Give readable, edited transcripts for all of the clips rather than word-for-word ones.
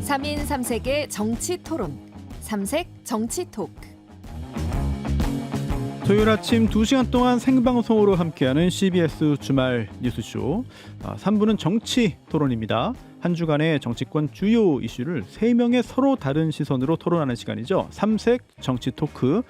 3인 3색의 정치 토론. 삼색 정치 토크. 토요일 아침 2시간 동안 생방송으로 함께하는 CBS 주말 뉴스쇼 3부는 정치 토론입니다. 한 주간의 정치권 주요 이슈를 3명의 서로 다른 시선으로 토론하는 시간이죠. 삼색 정치 토크.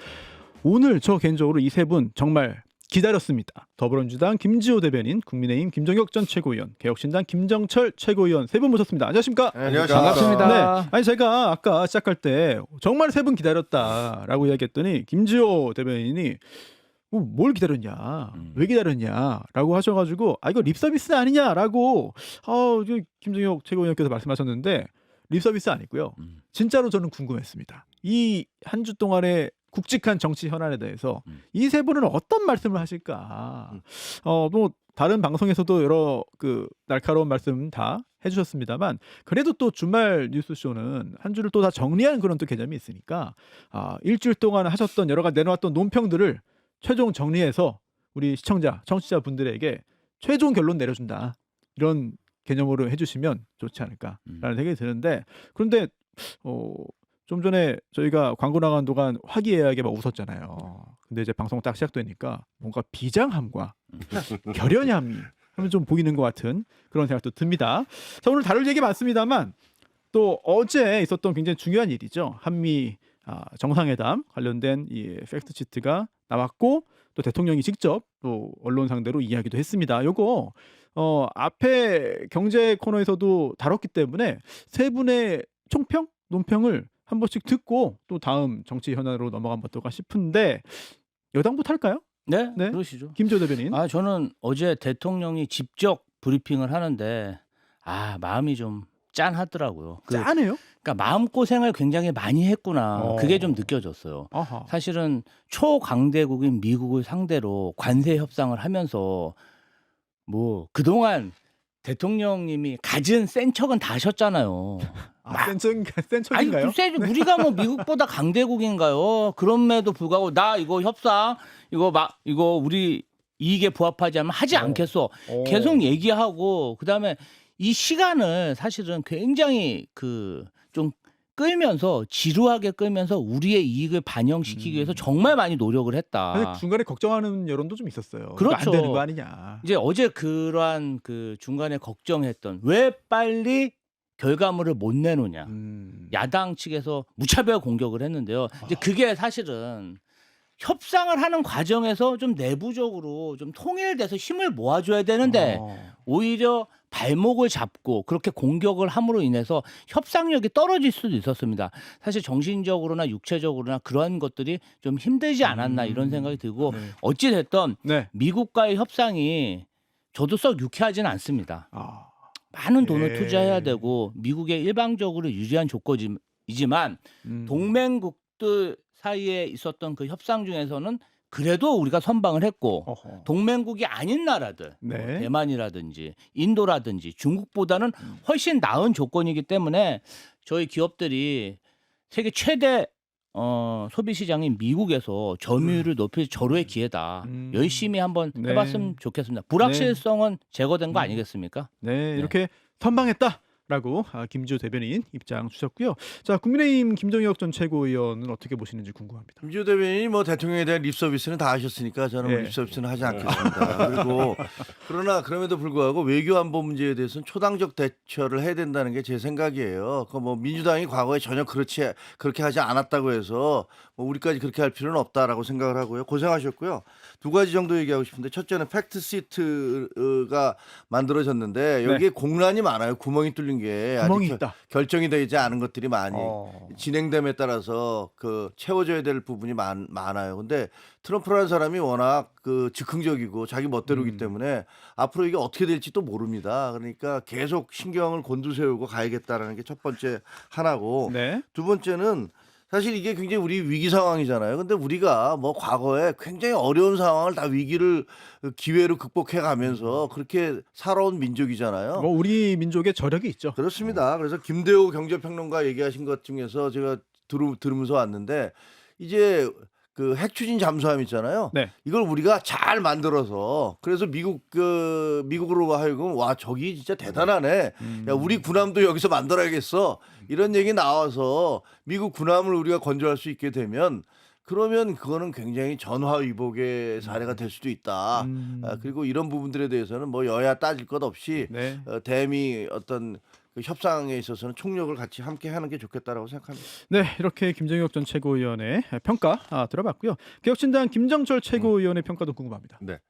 오늘 저 개인적으로 이 세 분 정말 기다렸습니다. 더불어민주당 김지호 대변인, 국민의힘 김종혁 전 최고위원, 개혁신당 김정철 최고위원 세 분 모셨습니다. 안녕하십니까? 네, 안녕하십니까. 반갑습니다. 네, 아니 제가 아까 시작할 때 정말 세 분 기다렸다라고 이야기했더니 김지호 대변인이 뭘 기다렸냐, 왜 기다렸냐라고 하셔가지고 이거 립서비스 아니냐라고 김종혁 최고위원께서 말씀하셨는데 립서비스 아니고요. 진짜로 저는 궁금했습니다. 이 한 주 동안의 굵직한 정치 현안에 대해서 이 세 분은 어떤 말씀을 하실까? 뭐 다른 방송에서도 여러 날카로운 말씀 다 해주셨습니다만 그래도 또 주말 뉴스쇼는 한 주를 또 다 정리하는 그런 또 개념이 있으니까 일주일 동안 하셨던 여러 가지 내놓았던 논평들을 최종 정리해서 우리 시청자, 청취자 분들에게 최종 결론 내려준다 이런 개념으로 해주시면 좋지 않을까라는 생각이 드는데 그런데 좀 전에 저희가 광고 나간 동안 화기애애하게 막 웃었잖아요. 근데 이제 방송 딱 시작되니까 뭔가 비장함과 결연함이 하면 좀 보이는 것 같은 그런 생각도 듭니다. 자, 오늘 다룰 얘기 많습니다만 또 어제 있었던 굉장히 중요한 일이죠. 한미 정상회담 관련된 이 팩트 시트가 나왔고 또 대통령이 직접 또 언론 상대로 이야기도 했습니다. 요거 앞에 경제 코너에서도 다뤘기 때문에 세 분의 총평, 논평을 한 번씩 듣고 또 다음 정치 현안으로 넘어가면 어떨까 싶은데 여당부터 할까요? 네, 네. 그러시죠. 김지호 대변인. 저는 어제 대통령이 직접 브리핑을 하는데 마음이 좀 짠하더라고요. 짠해요? 그러니까 마음고생을 굉장히 많이 했구나. 그게 좀 느껴졌어요. 아하. 사실은 초강대국인 미국을 상대로 관세 협상을 하면서 뭐 그동안 대통령님이 가진 센 척은 다 하셨잖아요. 센 척인가요? 글쎄, 우리가 뭐 미국보다 강대국인가요? 그럼에도 불구하고 나 이거 협상 이거 우리 이익에 부합하지 않으면 하지 않겠어. 계속 얘기하고 그다음에 이 시간을 사실은 굉장히 좀 끌면서 지루하게 끌면서 우리의 이익을 반영시키기 위해서 정말 많이 노력을 했다. 사실 중간에 걱정하는 여론도 좀 있었어요. 그렇죠. 이거 안 되는 거 아니냐. 이제 어제 그러한 중간에 걱정했던 왜 빨리 결과물을 못 내놓냐. 야당 측에서 무차별 공격을 했는데요. 이제 그게 사실은 협상을 하는 과정에서 좀 내부적으로 좀 통일돼서 힘을 모아줘야 되는데 오히려 발목을 잡고 그렇게 공격을 함으로 인해서 협상력이 떨어질 수도 있었습니다. 사실 정신적으로나 육체적으로나 그러한 것들이 좀 힘들지 않았나 이런 생각이 들고 네. 어찌 됐든 네. 미국과의 협상이 저도 썩 유쾌하지는 않습니다. 많은 돈을 투자해야 되고 미국에 일방적으로 유리한 조건이지만 동맹국들 사이에 있었던 그 협상 중에서는 그래도 우리가 선방을 했고 동맹국이 아닌 나라들 네. 뭐 대만이라든지 인도라든지 중국보다는 훨씬 나은 조건이기 때문에 저희 기업들이 세계 최대 소비시장인 미국에서 점유율을 높일 절호의 기회다. 열심히 한번 네. 해봤으면 좋겠습니다. 불확실성은 제거된 거 아니겠습니까? 네, 이렇게 선방했다라고 김지호 대변인 입장 주셨고요. 자, 국민의힘 김종혁 전 최고위원은 어떻게 보시는지 궁금합니다. 김지호 대변인이 뭐 대통령에 대한 립서비스는 다 하셨으니까 저는 뭐 네. 립서비스는 하지 않겠습니다. 그리고 그러나 그럼에도 불구하고 외교안보 문제에 대해서는 초당적 대처를 해야 된다는 게 제 생각이에요. 뭐 민주당이 과거에 전혀 그렇게 하지 않았다고 해서 뭐 우리까지 그렇게 할 필요는 없다라고 생각을 하고요. 고생하셨고요. 두 가지 정도 얘기하고 싶은데 첫째는 팩트 시트가 만들어졌는데 여기에 공란이 많아요. 구멍이 뚫린 게 구멍이 아직 있다. 결정이 되지 않은 것들이 많이 진행됨에 따라서 채워져야 될 부분이 많아요. 근데 트럼프라는 사람이 워낙 즉흥적이고 자기 멋대로기 때문에 앞으로 이게 어떻게 될지 또 모릅니다. 그러니까 계속 신경을 곤두세우고 가야겠다라는 게 첫 번째 하나고 네. 두 번째는 사실 이게 굉장히 우리 위기 상황이잖아요. 근데 우리가 뭐 과거에 굉장히 어려운 상황을 다 위기를 기회로 극복해 가면서 그렇게 살아온 민족이잖아요. 뭐 우리 민족의 저력이 있죠. 그렇습니다. 그래서 김대호 경제평론가 얘기하신 것 중에서 제가 들으면서 왔는데 이제 그 핵 추진 잠수함 있잖아요. 네. 이걸 우리가 잘 만들어서 그래서 미국으로 하여금 와 저기 진짜 대단하네. 야 우리 군함도 여기서 만들어야겠어. 이런 얘기 나와서 미국 군함을 우리가 건조할 수 있게 되면 그러면 그거는 굉장히 전화위복의 사례가 될 수도 있다. 그리고 이런 부분들에 대해서는 뭐 여야 따질 것 없이 네. 대미 어떤 그 협상에 있어서는 총력을 같이 함께 하는 게 좋겠다라고 생각합니다. 네, 이렇게 김정혁 전 최고위원의 평가 들어봤고요. 개혁신당 김정철 최고위원의 평가도 궁금합니다. 네.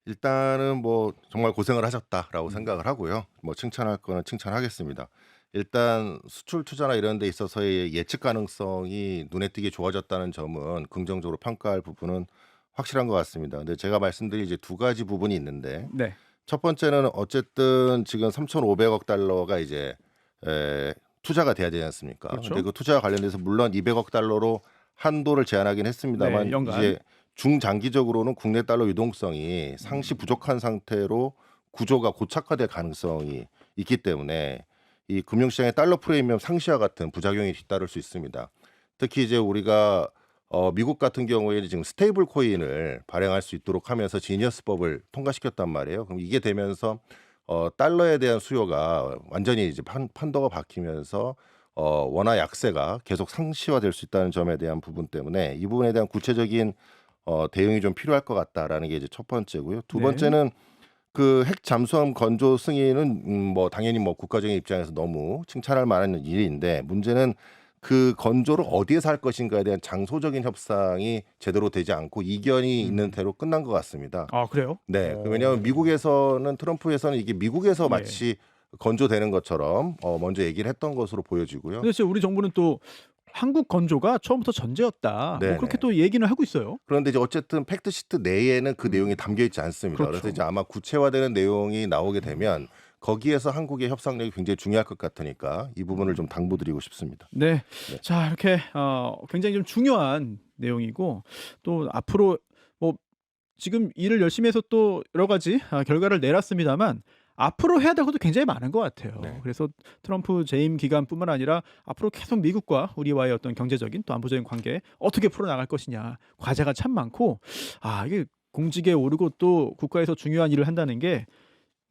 일단은 뭐 정말 고생을 하셨다라고 생각을 하고요. 뭐 칭찬할 거는 칭찬하겠습니다. 일단 수출 투자나 이런 데 있어서의 예측 가능성이 눈에 띄게 좋아졌다는 점은 긍정적으로 평가할 부분은 확실한 것 같습니다. 근데 제가 말씀드린 이제 두 가지 부분이 있는데 네. 첫 번째는 어쨌든 지금 3,500억 달러가 이제 투자가 돼야 되지 않습니까? 그렇죠. 근데 그 투자와 관련돼서 물론 200억 달러로 한도를 제한하긴 했습니다만 네, 연간. 이제 중장기적으로는 국내 달러 유동성이 상시 부족한 상태로 구조가 고착화될 가능성이 있기 때문에 이 금융시장의 달러 프리미엄 상시와 같은 부작용이 뒤따를 수 있습니다. 특히 이제 우리가 미국 같은 경우에는 지금 스테이블 코인을 발행할 수 있도록 하면서 지니어스법을 통과시켰단 말이에요. 그럼 이게 되면서 달러에 대한 수요가 완전히 이제 판도가 바뀌면서 원화 약세가 계속 상시화될 수 있다는 점에 대한 부분 때문에 이 부분에 대한 구체적인 대응이 좀 필요할 것 같다라는 게 이제 첫 번째고요. 두 네. 번째는 그 핵 잠수함 건조 승인은 뭐 당연히 뭐 국가적인 입장에서 너무 칭찬할 만한 일인데 문제는 그 건조를 어디에서 할 것인가에 대한 장소적인 협상이 제대로 되지 않고 이견이 있는 대로 끝난 것 같습니다. 아, 그래요? 네, 왜냐하면 미국에서는 트럼프에서는 이게 미국에서 예. 마치 건조되는 것처럼 먼저 얘기를 했던 것으로 보여지고요. 근데 진짜 우리 정부는 또 한국 건조가 처음부터 전제였다. 네네. 뭐 그렇게 또 얘기는 하고 있어요. 그런데 이제 어쨌든 팩트 시트 내에는 그 내용이 담겨 있지 않습니다. 그렇죠. 그래서 이제 아마 구체화되는 내용이 나오게 되면 거기에서 한국의 협상력이 굉장히 중요할 것 같으니까 이 부분을 좀 당부드리고 싶습니다. 네. 네. 자, 이렇게 굉장히 좀 중요한 내용이고 또 앞으로 뭐 지금 일을 열심히 해서 또 여러 가지 결과를 내놨습니다만 앞으로 해야 될 것도 굉장히 많은 것 같아요. 네. 그래서 트럼프 재임 기간뿐만 아니라 앞으로 계속 미국과 우리와의 어떤 경제적인 또 안보적인 관계 어떻게 풀어나갈 것이냐 과제가 참 많고 이게 공직에 오르고 또 국가에서 중요한 일을 한다는 게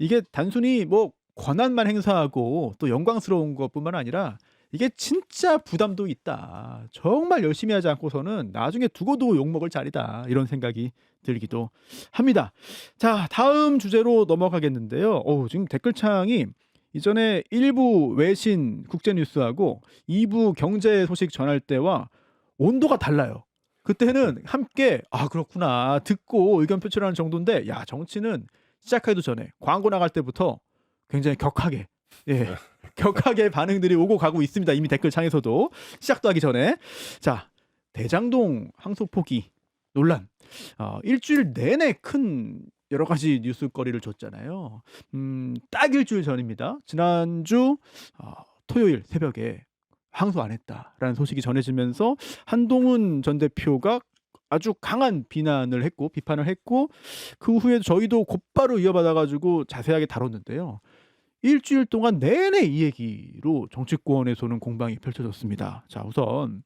이게 단순히 뭐 권한만 행사하고 또 영광스러운 것뿐만 아니라 이게 진짜 부담도 있다. 정말 열심히 하지 않고서는 나중에 두고도 욕먹을 자리다. 이런 생각이 들기도 합니다. 자, 다음 주제로 넘어가겠는데요. 지금 댓글창이 이전에 1부 외신 국제뉴스하고 2부 경제 소식 전할 때와 온도가 달라요. 그때는 함께 그렇구나 듣고 의견 표출하는 정도인데 야 정치는 시작하기도 전에 광고 나갈 때부터 굉장히 격하게 격하게 반응들이 오고 가고 있습니다. 이미 댓글창에서도 시작도 하기 전에 자 대장동 항소 포기 논란 일주일 내내 큰 여러 가지 뉴스거리를 줬잖아요. 딱 일주일 전입니다. 지난주 토요일 새벽에 항소 안 했다라는 소식이 전해지면서 한동훈 전 대표가 아주 강한 비난을 했고 비판을 했고 그 후에 저희도 곧바로 이어받아가지고 자세하게 다뤘는데요. 일주일 동안 내내 이 얘기로 정치권에서는 공방이 펼쳐졌습니다. 자, 우선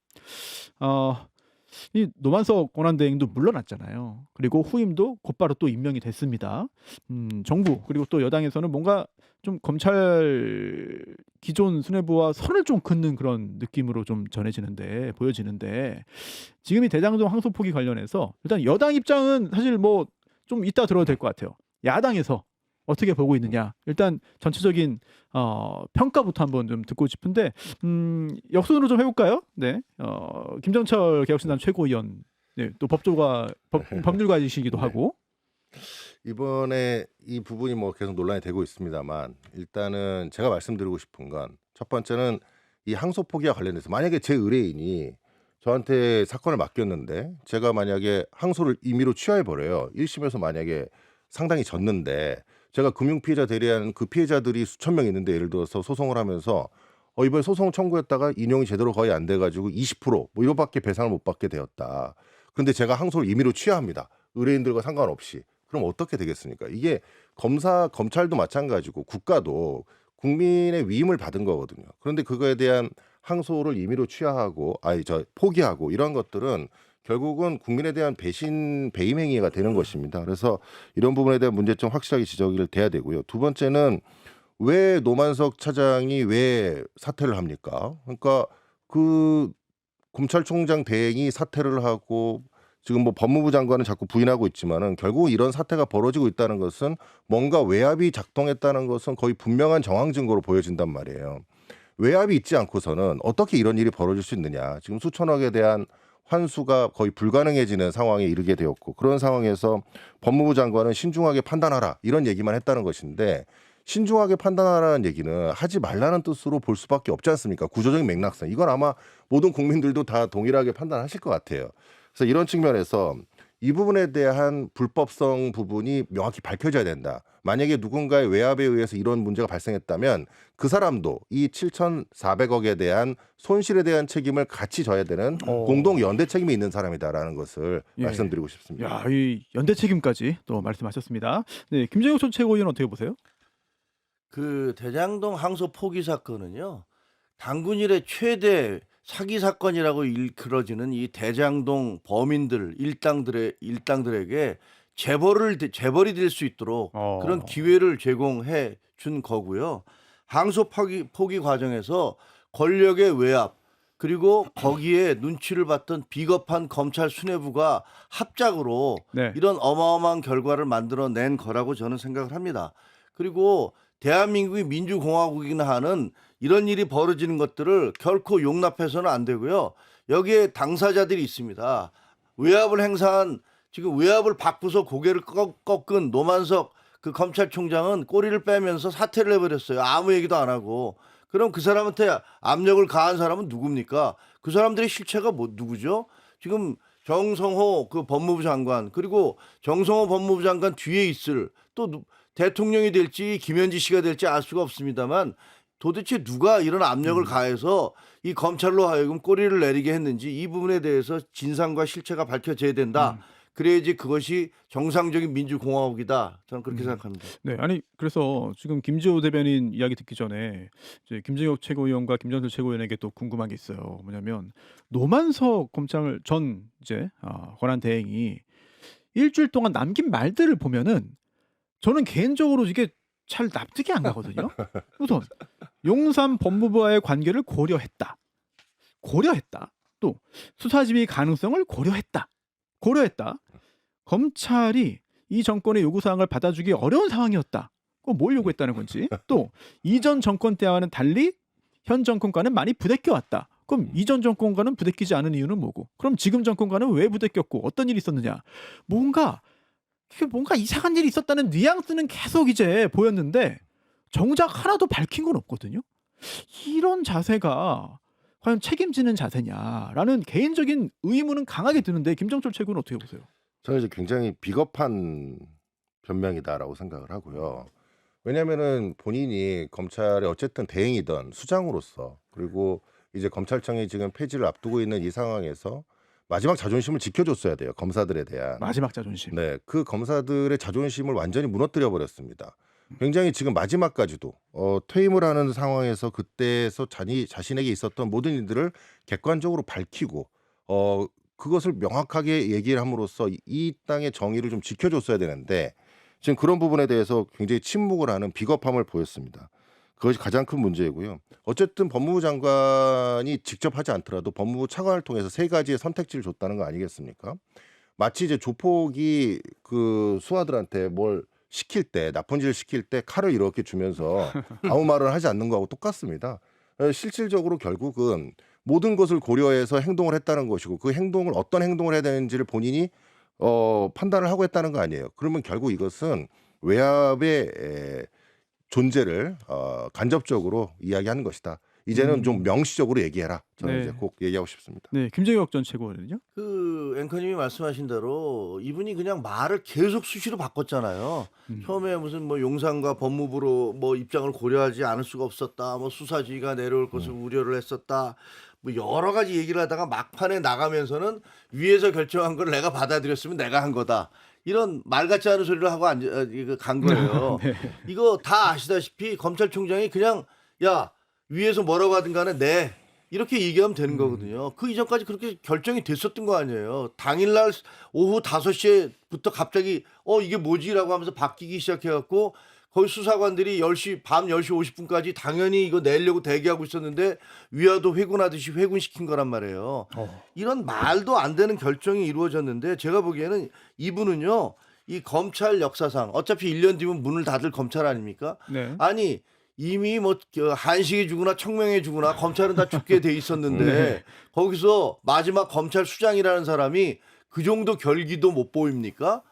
이 노만석 권한대행도 물러났잖아요. 그리고 후임도 곧바로 또 임명이 됐습니다. 정부 그리고 또 여당에서는 뭔가 좀 검찰 기존 수뇌부와 선을 좀 긋는 그런 느낌으로 좀 보여지는데 지금 이 대장동 항소 포기 관련해서 일단 여당 입장은 사실 뭐 좀 이따 들어도 될 것 같아요. 야당에서 어떻게 보고 있느냐. 일단 전체적인 평가부터 한번 좀 듣고 싶은데 역순으로 좀 해볼까요? 네, 김정철 개혁신당 최고위원, 네, 또 법률가이시기도 네. 하고. 이번에 이 부분이 뭐 계속 논란이 되고 있습니다만 일단은 제가 말씀드리고 싶은 건 첫 번째는 이 항소 포기와 관련해서 만약에 제 의뢰인이 저한테 사건을 맡겼는데 제가 만약에 항소를 임의로 취하해 버려요. 1심에서 만약에 상당히 졌는데 제가 금융피해자 대리하는 그 피해자들이 수천 명 있는데 예를 들어서 소송을 하면서 이번에 소송 청구했다가 인용이 제대로 거의 안 돼가지고 20% 뭐 이거밖에 배상을 못 받게 되었다. 그런데 제가 항소를 임의로 취하합니다. 의뢰인들과 상관없이. 그럼 어떻게 되겠습니까? 이게 검찰도 마찬가지고 국가도 국민의 위임을 받은 거거든요. 그런데 그거에 대한 항소를 임의로 포기하고 이런 것들은 결국은 국민에 대한 배임 행위가 되는 것입니다. 그래서 이런 부분에 대한 문제점 확실하게 지적이 돼야 되고요. 두 번째는 왜 노만석 차장이 왜 사퇴를 합니까? 그러니까 그 검찰총장 대행이 사퇴를 하고 지금 뭐 법무부 장관은 자꾸 부인하고 있지만은 결국 이런 사태가 벌어지고 있다는 것은 뭔가 외압이 작동했다는 것은 거의 분명한 정황 증거로 보여진단 말이에요. 외압이 있지 않고서는 어떻게 이런 일이 벌어질 수 있느냐. 지금 수천억에 대한 환수가 거의 불가능해지는 상황에 이르게 되었고 그런 상황에서 법무부 장관은 신중하게 판단하라 이런 얘기만 했다는 것인데 신중하게 판단하라는 얘기는 하지 말라는 뜻으로 볼 수밖에 없지 않습니까? 구조적인 맥락상. 이건 아마 모든 국민들도 다 동일하게 판단하실 것 같아요. 그래서 이런 측면에서 이 부분에 대한 불법성 부분이 명확히 밝혀져야 된다. 만약에 누군가의 외압에 의해서 이런 문제가 발생했다면 그 사람도 이 7,400억에 대한 손실에 대한 책임을 같이 져야 되는 공동 연대 책임이 있는 사람이다라는 것을 예. 말씀드리고 싶습니다. 야, 이 연대 책임까지 또 말씀하셨습니다. 네, 김재욱 전 최고위원 어떻게 보세요? 그 대장동 항소 포기 사건은요. 당군 이래 최대 사기 사건이라고 일컬어지는 이 대장동 범인들 일당들에게 재벌이 될 수 있도록 그런 기회를 제공해 준 거고요. 항소 포기 과정에서 권력의 외압 그리고 거기에 눈치를 봤던 비겁한 검찰 수뇌부가 합작으로 네. 이런 어마어마한 결과를 만들어낸 거라고 저는 생각을 합니다. 그리고 대한민국이 민주공화국이나 하는 이런 일이 벌어지는 것들을 결코 용납해서는 안 되고요. 여기에 당사자들이 있습니다. 외압을 행사한 지금 외압을 받고서 고개를 꺾은 노만석 그 검찰총장은 꼬리를 빼면서 사퇴를 해버렸어요. 아무 얘기도 안 하고. 그럼 그 사람한테 압력을 가한 사람은 누굽니까? 그 사람들의 실체가 누구죠? 지금 정성호 그 법무부 장관 그리고 정성호 법무부 장관 뒤에 있을 또 대통령이 될지 김현지 씨가 될지 알 수가 없습니다만 도대체 누가 이런 압력을 가해서 이 검찰로 하여금 꼬리를 내리게 했는지 이 부분에 대해서 진상과 실체가 밝혀져야 된다. 그래야지 그것이 정상적인 민주공화국이다. 저는 그렇게 생각합니다. 네, 아니 그래서 지금 김지호 대변인 이야기 듣기 전에 이제 김재욱 최고위원과 김전철 최고위원에게 또 궁금한 게 있어요. 뭐냐면 노만석 검찰 전 이제 권한 대행이 일주일 동안 남긴 말들을 보면은 저는 개인적으로 이게 잘 납득이 안 가거든요. 우선 용산 법무부와의 관계를 고려했다. 또 수사 지휘 가능성을 고려했다. 검찰이 이 정권의 요구 사항을 받아주기 어려운 상황이었다. 그럼 뭘 요구했다는 건지. 또 이전 정권 때와는 달리 현 정권과는 많이 부대껴 왔다. 그럼 이전 정권과는 부대끼지 않은 이유는 뭐고? 그럼 지금 정권과는 왜 부대꼈고 어떤 일이 있었느냐? 뭔가 이상한 일이 있었다는 뉘앙스는 계속 이제 보였는데 정작 하나도 밝힌 건 없거든요. 이런 자세가 과연 책임지는 자세냐라는 개인적인 의문은 강하게 드는데 김정철 최고는 어떻게 보세요? 저는 이제 굉장히 비겁한 변명이다라고 생각을 하고요. 왜냐하면은 본인이 검찰의 어쨌든 대행이던 수장으로서 그리고 이제 검찰청이 지금 폐지를 앞두고 있는 이 상황에서 마지막 자존심을 지켜줬어야 돼요. 검사들에 대한. 마지막 자존심. 네, 그 검사들의 자존심을 완전히 무너뜨려 버렸습니다. 굉장히 지금 마지막까지도 퇴임을 하는 상황에서 그때에서 자신에게 있었던 모든 일들을 객관적으로 밝히고 그것을 명확하게 얘기를 함으로써 이 땅의 정의를 좀 지켜줬어야 되는데 지금 그런 부분에 대해서 굉장히 침묵을 하는 비겁함을 보였습니다. 그것이 가장 큰 문제이고요. 어쨌든 법무부 장관이 직접 하지 않더라도 법무부 차관을 통해서 세 가지의 선택지를 줬다는 거 아니겠습니까? 마치 이제 조폭이 그 수하들한테 뭘 시킬 때 나쁜 짓을 시킬 때 칼을 이렇게 주면서 아무 말을 하지 않는 거하고 똑같습니다. 실질적으로 결국은 모든 것을 고려해서 행동을 했다는 것이고 그 행동을 어떤 행동을 해야 되는지를 본인이 판단을 하고 했다는 거 아니에요. 그러면 결국 이것은 외압의 존재를 간접적으로 이야기하는 것이다. 이제는 좀 명시적으로 얘기해라. 저는 네. 이제 꼭 얘기하고 싶습니다. 네, 김재욱 전 최고위원은요? 그 앵커님이 말씀하신 대로 이분이 그냥 말을 계속 수시로 바꿨잖아요. 처음에 무슨 뭐 용산과 법무부로 뭐 입장을 고려하지 않을 수가 없었다. 뭐 수사지휘가 내려올 것을 우려를 했었다. 뭐 여러 가지 얘기를 하다가 막판에 나가면서는 위에서 결정한 걸 내가 받아들였으면 내가 한 거다. 이런 말 같지 않은 소리를 하고 간 거예요. 네. 이거 다 아시다시피 검찰총장이 그냥 야 위에서 뭐라고 하든 간에 내 이렇게 얘기하면 되는 거거든요. 그 이전까지 그렇게 결정이 됐었던 거 아니에요. 당일날 오후 5시에부터 갑자기 이게 뭐지라고 하면서 바뀌기 시작해갖고 거기 수사관들이 밤 10시 50분까지 당연히 이거 내려고 대기하고 있었는데 위화도 회군하듯이 회군시킨 거란 말이에요. 이런 말도 안 되는 결정이 이루어졌는데 제가 보기에는 이분은요. 이 검찰 역사상 어차피 1년 뒤면 문을 닫을 검찰 아닙니까? 네. 아니 이미 뭐 한식이 죽으나 청명해 죽으나 검찰은 다 죽게 돼 있었는데 네. 거기서 마지막 검찰 수장이라는 사람이 그 정도 결기도 못 보입니까?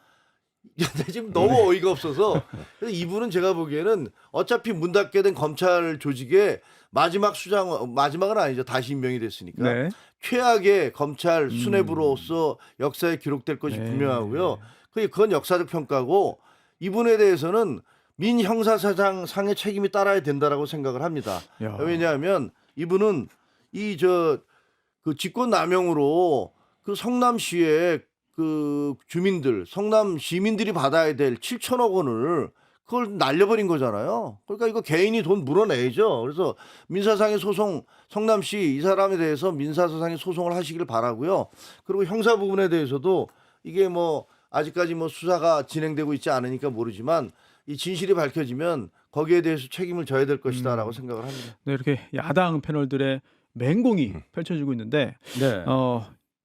지금 너무 어이가 없어서 그래서 이분은 제가 보기에는 어차피 문 닫게 된 검찰 조직의 마지막은 아니죠. 다시 임명이 됐으니까 네. 최악의 검찰 수뇌부로서 역사에 기록될 것이 네. 분명하고요. 그건 역사적 평가고 이분에 대해서는 민형사상의 책임이 따라야 된다라고 생각을 합니다. 야. 왜냐하면 이분은 그 직권남용으로 그 성남시의 그 주민들, 성남 시민들이 받아야 될 7천억 원을 그걸 날려버린 거잖아요. 그러니까 이거 개인이 돈 물어내죠. 그래서 민사상의 소송, 성남시 이 사람에 대해서 민사상의 소송을 하시길 바라고요. 그리고 형사 부분에 대해서도 이게 뭐 아직까지 뭐 수사가 진행되고 있지 않으니까 모르지만 이 진실이 밝혀지면 거기에 대해서 책임을 져야 될 것이다라고 생각을 합니다. 네, 이렇게 야당 패널들의 맹공이 펼쳐지고 있는데 네.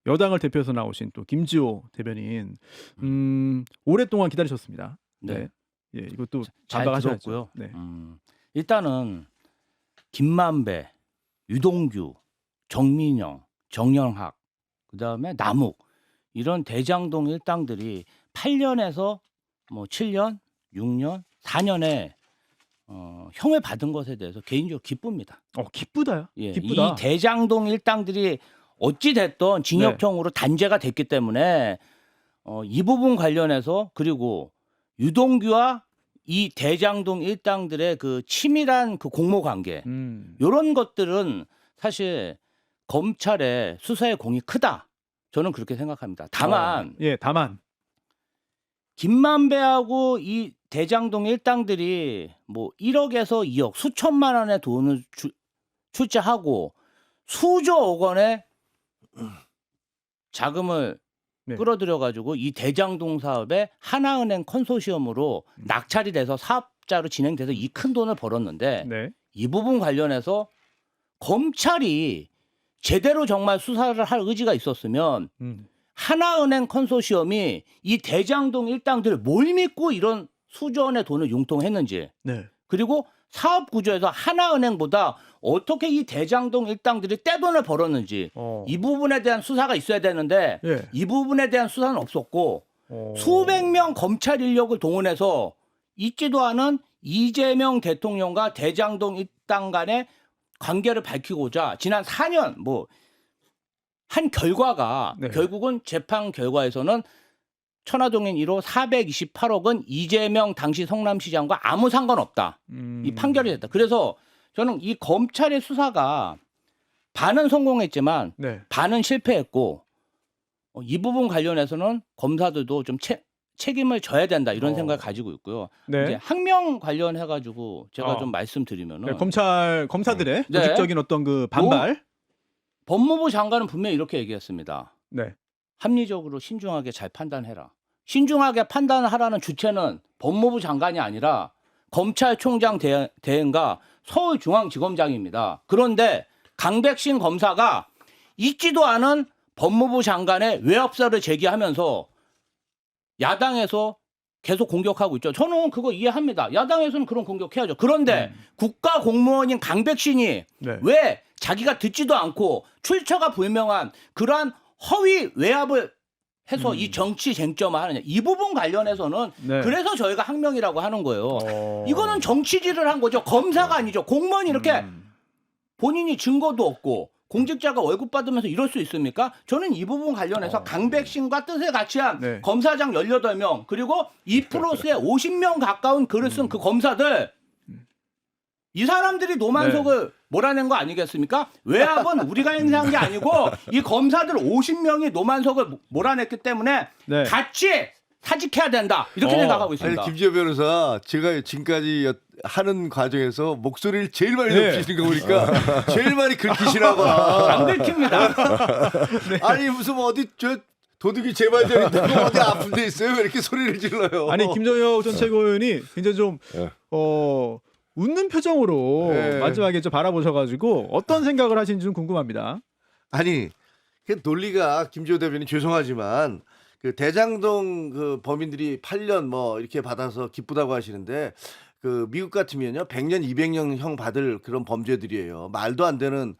여당을 대표해서 나오신 또 김지호 대변인 오랫동안 기다리셨습니다. 네. 네. 예, 이것도 잘 반박하셔야죠. 들었고요. 네. 일단은 김만배, 유동규, 정민영, 정영학, 그다음에 남욱 이런 대장동 일당들이 8년에서 뭐 7년, 6년, 4년에 형을 받은 것에 대해서 개인적으로 기쁩니다. 기쁘다요. 예, 기쁘다. 이 대장동 일당들이 어찌 됐던 징역형으로 단죄가 됐기 때문에 이 부분 관련해서 그리고 유동규와 이 대장동 일당들의 그 치밀한 그 공모 관계 이런 것들은 사실 검찰의 수사의 공이 크다. 저는 그렇게 생각합니다. 다만 다만 김만배하고 이 대장동 일당들이 뭐 1억에서 2억 수천만 원의 돈을 출자하고 수조억 원의 자금을 네. 끌어들여 가지고 이 대장동 사업에 하나은행 컨소시엄으로 낙찰이 돼서 사업자로 진행돼서 이 큰 돈을 벌었는데 네. 이 부분 관련해서 검찰이 제대로 정말 수사를 할 의지가 있었으면 하나은행 컨소시엄이 이 대장동 일당들을 뭘 믿고 이런 수조 원의 돈을 융통했는지 네. 그리고 사업 구조에서 하나은행보다 어떻게 이 대장동 일당들이 떼돈을 벌었는지 이 부분에 대한 수사가 있어야 되는데 예. 이 부분에 대한 수사는 없었고 수백 명 검찰 인력을 동원해서 있지도 않은 이재명 대통령과 대장동 일당 간의 관계를 밝히고자 지난 4년 뭐 한 결과가 네. 결국은 재판 결과에서는 천화동인 1호 428억은 이재명 당시 성남시장과 아무 상관없다. 이 판결이 됐다. 그래서 저는 이 검찰의 수사가 반은 성공했지만 네. 반은 실패했고 이 부분 관련해서는 검사들도 좀 책임을 져야 된다 이런 생각을 가지고 있고요. 네. 이제 학명 관련해 가지고 제가 좀 말씀드리면은 네, 검사들의 네. 조직적인 어떤 그 반발. 법무부 장관은 분명히 이렇게 얘기했습니다. 네. 합리적으로 신중하게 잘 판단해라. 신중하게 판단하라는 주체는 법무부 장관이 아니라 검찰총장 대행과 서울중앙지검장입니다. 그런데 강백신 검사가 있지도 않은 법무부 장관의 외압설을 제기하면서 야당에서 계속 공격하고 있죠. 저는 그거 이해합니다. 야당에서는 그런 공격해야죠. 그런데 국가공무원인 강백신이 네. 왜 자기가 듣지도 않고 출처가 불명한 그러한 허위 외압을 해서 이 정치 쟁점을 하느냐. 이 부분 관련해서는 네. 그래서 저희가 항명이라고 하는 거예요. 이거는 정치질을 한 거죠. 검사가 아니죠. 공무원이 이렇게 본인이 증거도 없고 공직자가 월급 받으면서 이럴 수 있습니까? 저는 이 부분 관련해서 강백신과 뜻을 같이 한 네. 검사장 18명 그리고 2%의 50명 가까운 글을 쓴 그 검사들 이 사람들이 노만석을 몰아낸 거 아니겠습니까? 외압은 우리가 행사한 게 아니고 이 검사들 50명이 노만석을 몰아냈기 때문에 네. 같이 사직해야 된다 이렇게 생각하고 아니 있습니다. 김지호 변호사 제가 지금까지 하는 과정에서 목소리를 제일 많이 네. 높이시는 거 보니까 제일 많이 긁히시나 봐. 안 긁힙니다. 아니 무슨 어디 저 도둑이 재발견인데 어디 아픈 데 있어요? 왜 이렇게 소리를 질러요? 아니 김정혁 전 최고위원이 굉장히 좀 네. 웃는 표정으로 네. 마지막에 좀 바라보셔가지고 어떤 생각을 하시는지 좀 궁금합니다. 아니 그 논리가 김지호 대변인 죄송하지만 그 대장동 그 범인들이 8년 뭐 이렇게 받아서 기쁘다고 하시는데 그 미국 같으면요 100년 200년형 받을 그런 범죄들이에요. 말도 안 되는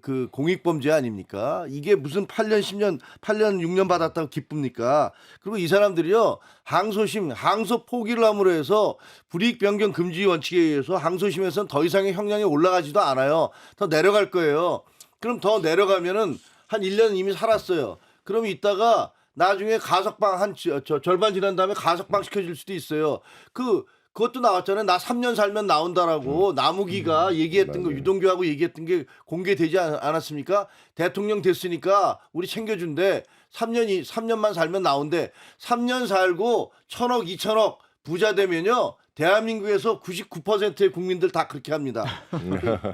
그 공익범죄 아닙니까? 이게 무슨 8년 10년 8년 6년 받았다고 기쁩니까? 그리고 이 사람들이요 항소 포기를 함으로 해서 불이익 변경 금지 원칙에 의해서 항소심에서는 더 이상의 형량이 올라가지도 않아요. 더 내려갈 거예요. 그럼 더 내려가면은 한 1년 이미 살았어요. 그럼 이따가 나중에 가석방 절반 지난 다음에 가석방 시켜줄 수도 있어요. 그것도 나왔잖아요. 나 3년 살면 나온다라고 나무기가 얘기했던 거 맞아요. 유동규하고 얘기했던 게 공개되지 않았습니까? 대통령 됐으니까 우리 챙겨준대. 3년만 살면 나온대. 3년 살고 1,000억, 2,000억 부자 되면요. 대한민국에서 99%의 국민들 다 그렇게 합니다.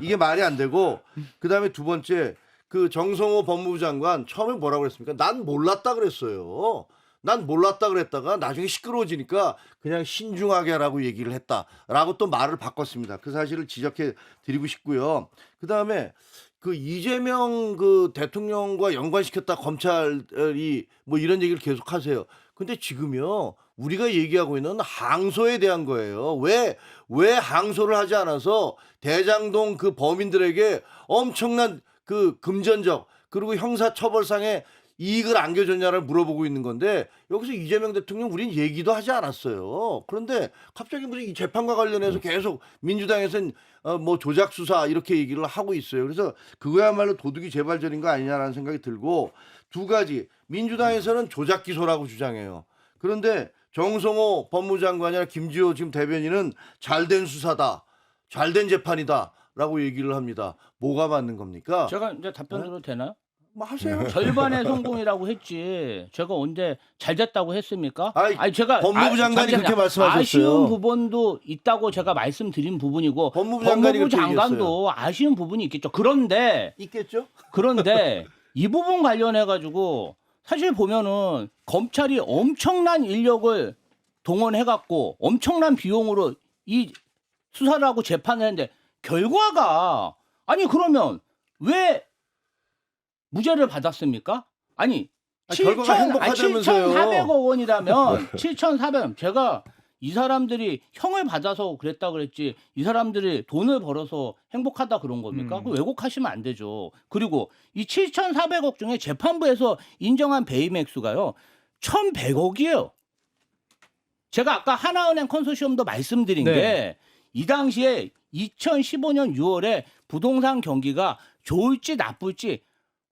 이게 말이 안 되고 그다음에 두 번째 그 정성호 법무부 장관 처음에 뭐라고 그랬습니까? 난 몰랐다 그랬어요. 난 몰랐다 그랬다가 나중에 시끄러워지니까 그냥 신중하게 하라고 얘기를 했다라고 또 말을 바꿨습니다. 그 사실을 지적해 드리고 싶고요. 그다음에 그 이재명 그 대통령과 연관시켰다 검찰이 뭐 이런 얘기를 계속 하세요. 근데 지금요 우리가 얘기하고 있는 항소에 대한 거예요. 왜 항소를 하지 않아서 대장동 그 범인들에게 엄청난 그 금전적 그리고 형사처벌상의 이익을 안겨줬냐를 물어보고 있는 건데 여기서 이재명 대통령 우린 얘기도 하지 않았어요. 그런데 갑자기 무슨 이 재판과 관련해서 계속 민주당에서는 뭐 조작 수사 이렇게 얘기를 하고 있어요. 그래서 그거야말로 도둑이 재발견인 거 아니냐라는 생각이 들고 두 가지 민주당에서는 조작 기소라고 주장해요. 그런데 정성호 법무장관이나 김지호 지금 대변인은 잘된 수사다, 잘된 재판이다라고 얘기를 합니다. 뭐가 맞는 겁니까? 제가 이제 답변 드려도 되나요? 뭐 하세요. 절반의 성공이라고 했지. 제가 언제 잘 됐다고 했습니까? 아니, 제가 법무부 장관이 그렇게 말씀하셨어요. 아쉬운 부분도 있다고 제가 말씀드린 부분이고 법무부 장관이 그렇게 장관도 아쉬운 부분이 있겠죠. 그런데 있겠죠? 이 부분 관련해 가지고 사실 보면은 검찰이 엄청난 인력을 동원해 갖고 엄청난 비용으로 이 수사를 하고 재판을 했는데 결과가 아니 그러면 왜 무죄를 받았습니까? 아니 결과가 행복하다면서요. 7,400억 원이라면 7,400원 제가 이 사람들이 형을 받아서 그랬다 그랬지 이 사람들이 돈을 벌어서 행복하다 그런 겁니까? 그 왜곡하시면 안 되죠. 그리고 이 7,400억 중에 재판부에서 인정한 배임 액수가요 1,100억이에요. 제가 아까 하나은행 컨소시엄도 말씀드린 네. 게 이 당시에 2015년 6월에 부동산 경기가 좋을지 나쁠지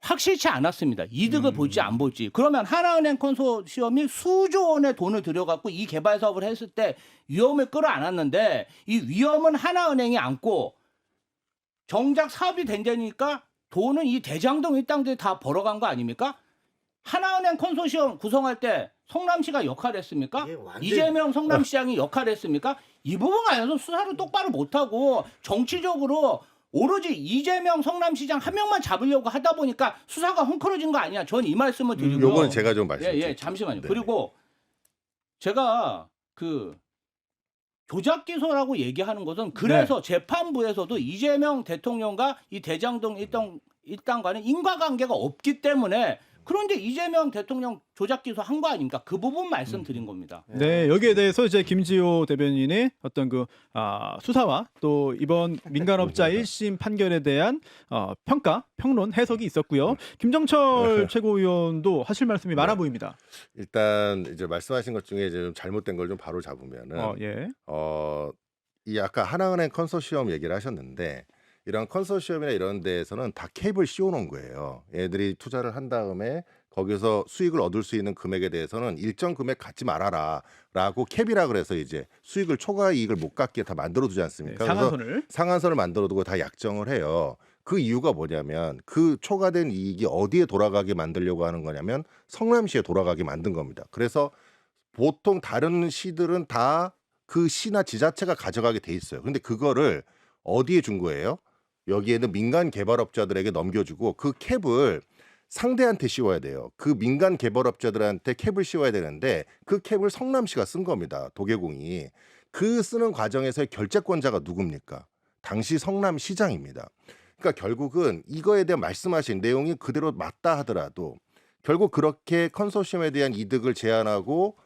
확실치 않았습니다. 이득을 볼지 안 볼지. 그러면 하나은행 컨소시엄이 수조 원의 돈을 들여갖고 이 개발 사업을 했을 때 위험을 끌어안았는데 이 위험은 하나은행이 안고 정작 사업이 된다니까 돈은 이 대장동 일당들이 다 벌어간 거 아닙니까? 하나은행 컨소시엄 구성할 때 성남시가 역할을 했습니까? 예, 완전- 이재명 성남시장이 역할을 했습니까? 이 부분 관련해서 수사를 똑바로 못하고 정치적으로 오로지 이재명 성남시장 한 명만 잡으려고 하다 보니까 수사가 헝클어진 거 아니야. 전 이 말씀을 드리고요. 요거는 제가 좀 말씀드릴게요. 예, 잠시만요. 네. 그리고 제가 그 조작 기소라고 얘기하는 것은 그래서 재판부에서도 이재명 대통령과 이 대장동 일당과는 인과관계가 없기 때문에 그런데 이재명 대통령 조작 기소한 거 아닙니까? 그 부분 말씀드린 겁니다. 네, 여기에 대해서 이제 김지호 대변인의 어떤 그 수사와 또 이번 민간업자 1심 판결에 대한 평가, 평론, 해석이 있었고요. 김정철 최고위원도 하실 말씀이 많아 보입니다. 일단 이제 말씀하신 것 중에 이제 좀 잘못된 걸 좀 바로 잡으면은 예. 이 아까 하나은행 컨소시엄 얘기를 하셨는데 이런 컨소시엄이나 이런 데에서는 다 캡을 씌워놓은 거예요. 얘들이 투자를 한 다음에 거기서 수익을 얻을 수 있는 금액에 대해서는 일정 금액 갖지 말아라라고 캡이라 그래서 이제 수익을 초과 이익을 못 갖게 다 만들어두지 않습니까? 네, 상한선을. 상한선을 만들어두고 다 약정을 해요. 그 이유가 뭐냐면 그 초과된 이익이 어디에 돌아가게 만들려고 하는 거냐면 성남시에 돌아가게 만든 겁니다. 그래서 보통 다른 시들은 다 그 시나 지자체가 가져가게 돼 있어요. 근데 그거를 어디에 준 거예요? 여기에는 민간 개발업자들에게 넘겨주고 그 캡을 상대한테 씌워야 돼요. 그 민간 개발업자들한테 캡을 씌워야 되는데 그 캡을 성남시가 쓴 겁니다. 도계공이. 그 쓰는 과정에서의 결재권자가 누굽니까? 당시 성남시장입니다. 그러니까 결국은 이거에 대한 말씀하신 내용이 그대로 맞다 하더라도 결국 그렇게 컨소시엄에 대한 이득을 제한하고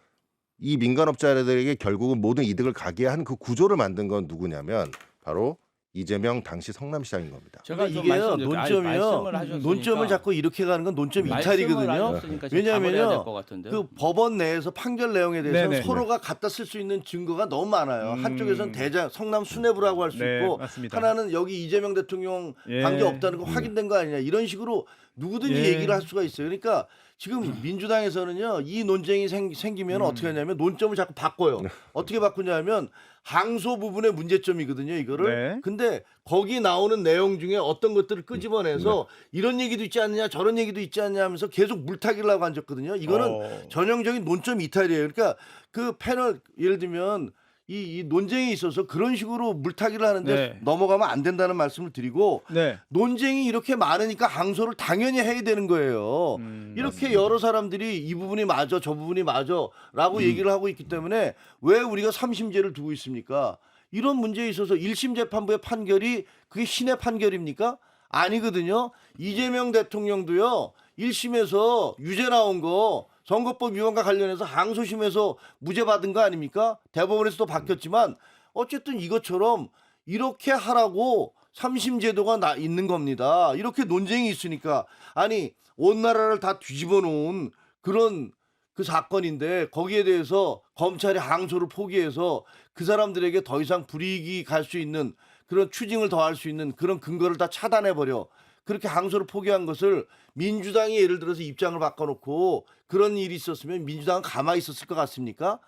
이 민간업자들에게 결국은 모든 이득을 가게 한 그 구조를 만든 건 누구냐면 바로 이재명 당시 성남시장인 겁니다. 제가 그러니까 좀 이게요, 말씀드릴게요. 아니, 논점이요. 말씀을 하셨으니까. 논점을 자꾸 이렇게 가는 건 논점 말씀을 이탈이거든요. 하셨으니까 지금 왜냐하면요, 답을 해야 될것 같은데요. 그 법원 내에서 판결 내용에 대해서 네네. 서로가 갖다 쓸 수 있는 증거가 너무 많아요. 한쪽에서는 대장 성남 수뇌부라고 할 수 네, 있고 맞습니다. 하나는 여기 이재명 대통령 예. 관계 없다는 거 확인된 거 아니냐 이런 식으로 누구든지 예. 얘기를 할 수가 있어요. 그러니까 지금 민주당에서는요 이 논쟁이 생기면 어떻게 하냐면 논점을 자꾸 바꿔요. 어떻게 바꾸냐면 항소 부분의 문제점이거든요. 이거를. 네. 근데 거기 나오는 내용 중에 어떤 것들을 끄집어내서 이런 얘기도 있지 않느냐 저런 얘기도 있지 않느냐 하면서 계속 물타기를 하고 앉았거든요. 이거는 전형적인 논점 이탈이에요. 그러니까 그 패널 예를 들면 이 논쟁에 있어서 그런 식으로 물타기를 하는데 네. 넘어가면 안 된다는 말씀을 드리고 네. 논쟁이 이렇게 많으니까 항소를 당연히 해야 되는 거예요. 이렇게 여러 사람들이 이 부분이 맞아 저 부분이 맞아라고 얘기를 하고 있기 때문에 왜 우리가 3심제를 두고 있습니까? 이런 문제에 있어서 1심 재판부의 판결이 그게 신의 판결입니까? 아니거든요. 이재명 대통령도요. 1심에서 유죄 나온 거 선거법 위반과 관련해서 항소심에서 무죄 받은 거 아닙니까? 대법원에서도 바뀌었지만 어쨌든 이것처럼 이렇게 하라고 3심 제도가 있는 겁니다. 이렇게 논쟁이 있으니까 아니 온 나라를 다 뒤집어 놓은 그런 그 사건인데 거기에 대해서 검찰이 항소를 포기해서 그 사람들에게 더 이상 불이익이 갈 수 있는 그런 추징을 더할 수 있는 그런 근거를 다 차단해버려. 그렇게 항소를 포기한 것을 민주당이 예를 들어서 입장을 바꿔놓고 그런 일이 있었으면 민주당은 가만히 있었을 것 같습니까?